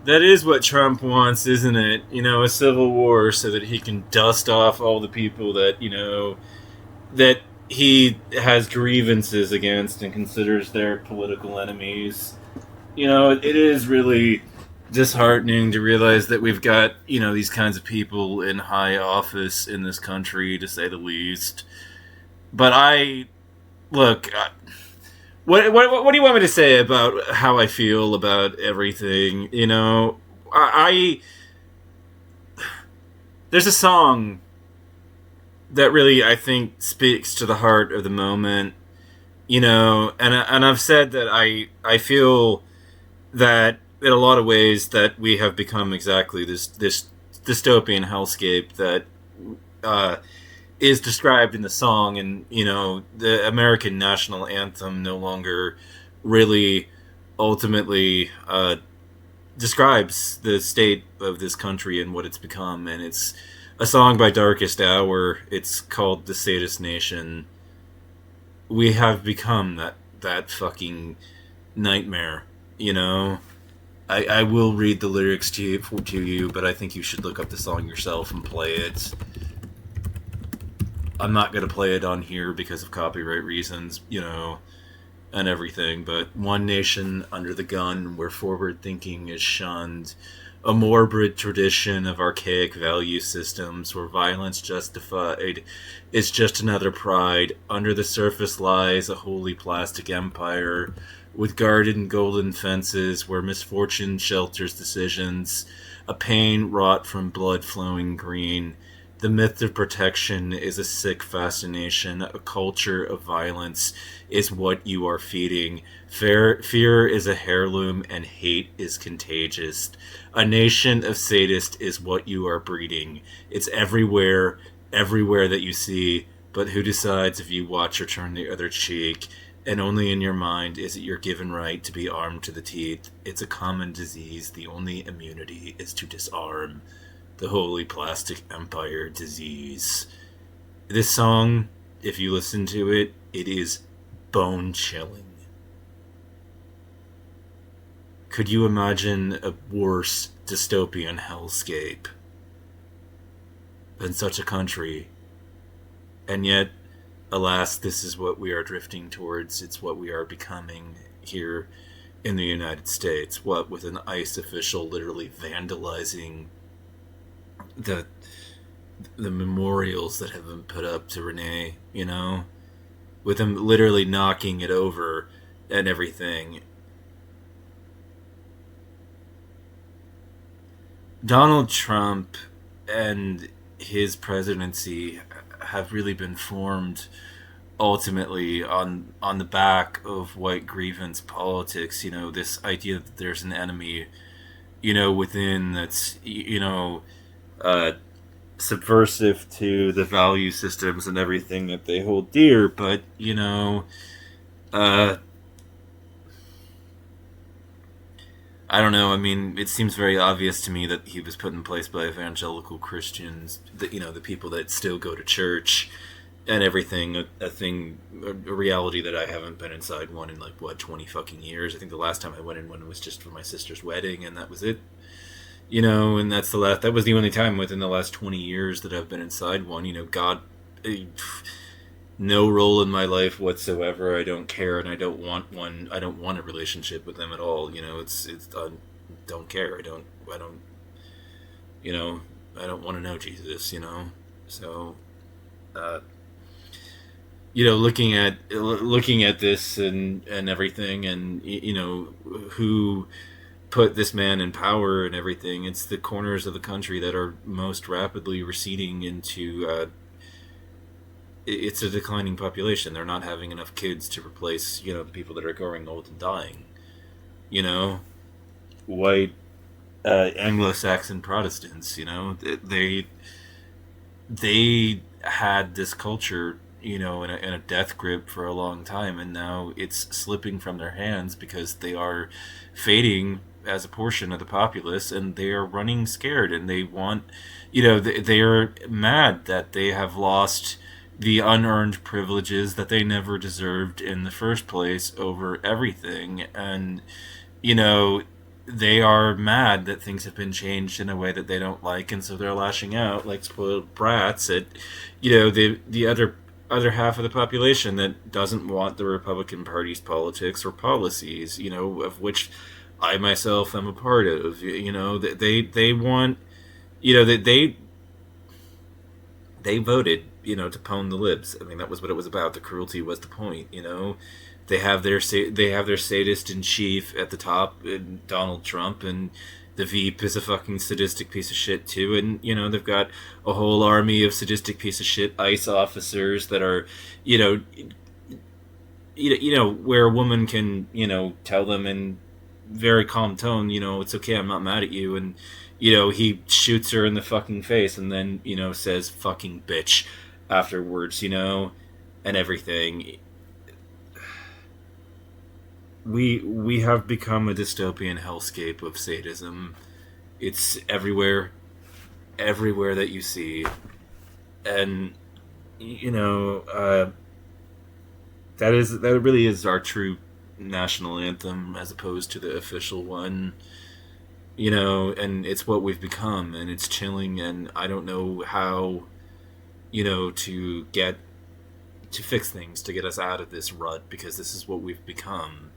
That is what Trump wants, isn't it? A civil war so that he can dust off all the people that, that he has grievances against and considers their political enemies. It is really disheartening to realize that we've got, these kinds of people in high office in this country, to say the least. But look, what do you want me to say about how I feel about everything? I there's a song that really I think speaks to the heart of the moment. And I've said that I feel that in a lot of ways that we have become exactly this dystopian hellscape that uh, is described in the song, and the American national anthem no longer really ultimately describes the state of this country and what it's become. And it's a song by Darkest Hour. It's called "The Sadist Nation." We have become that fucking nightmare. I will read the lyrics to you, but I think you should look up the song yourself and play it. I'm not going to play it on here because of copyright reasons, and everything, but one nation under the gun where forward thinking is shunned, a morbid tradition of archaic value systems where violence justified is just another pride. Under the surface lies a holy plastic empire with guarded and golden fences where misfortune shelters decisions, a pain wrought from blood flowing green. The myth of protection is a sick fascination. A culture of violence is what you are feeding. Fear is a heirloom and hate is contagious. A nation of sadists is what you are breeding. It's everywhere, everywhere that you see, but who decides if you watch or turn the other cheek? And only in your mind is it your given right to be armed to the teeth. It's a common disease. The only immunity is to disarm. The holy plastic empire disease. This song, if you listen to it, it is bone chilling. Could you imagine a worse dystopian hellscape than such a country? And yet, alas, this is what we are drifting towards. It's what we are becoming here in the United States. What, with an ICE official literally vandalizing the memorials that have been put up to Renee, with him literally knocking it over and everything. Donald Trump and his presidency have really been formed ultimately on the back of white grievance politics. This idea that there's an enemy, within that's subversive to the value systems and everything that they hold dear. But I don't know. I mean, it seems very obvious to me that he was put in place by evangelical Christians, that the people that still go to church and everything. A reality that I haven't been inside one in 20 fucking years. I think the last time I went in one was just for my sister's wedding, and that was it. And that was the only time within the last 20 years that I've been inside one. God, no role in my life whatsoever. I don't care, and I don't want one. I don't want a relationship with them at all. It's I don't care. I don't I don't want to know Jesus. So, looking at this and everything, and who put this man in power and everything. It's the corners of the country that are most rapidly receding into. It's a declining population. They're not having enough kids to replace, the people that are growing old and dying. White Anglo-Saxon Protestants. They had this culture, in a death grip for a long time, and now it's slipping from their hands because they are fading as a portion of the populace, and they are running scared, and they want, they are mad that they have lost the unearned privileges that they never deserved in the first place over everything. And they are mad that things have been changed in a way that they don't like, and so they're lashing out like spoiled brats at, the other half of the population that doesn't want the Republican Party's politics or policies, of which I myself am a part of. They want, they voted, to pwn the libs. I mean, that was what it was about. The cruelty was the point. They have their sadist in chief at the top, Donald Trump, and the Veep is a fucking sadistic piece of shit too. And they've got a whole army of sadistic piece of shit ICE officers that are, where a woman can, tell them in very calm tone, it's okay, I'm not mad at you, and he shoots her in the fucking face and then, says fucking bitch afterwards, and everything. We have become a dystopian hellscape of sadism. It's everywhere that you see. And that really is our true national anthem as opposed to the official one. And it's what we've become, and it's chilling, and I don't know how, to fix things, to get us out of this rut, because this is what we've become.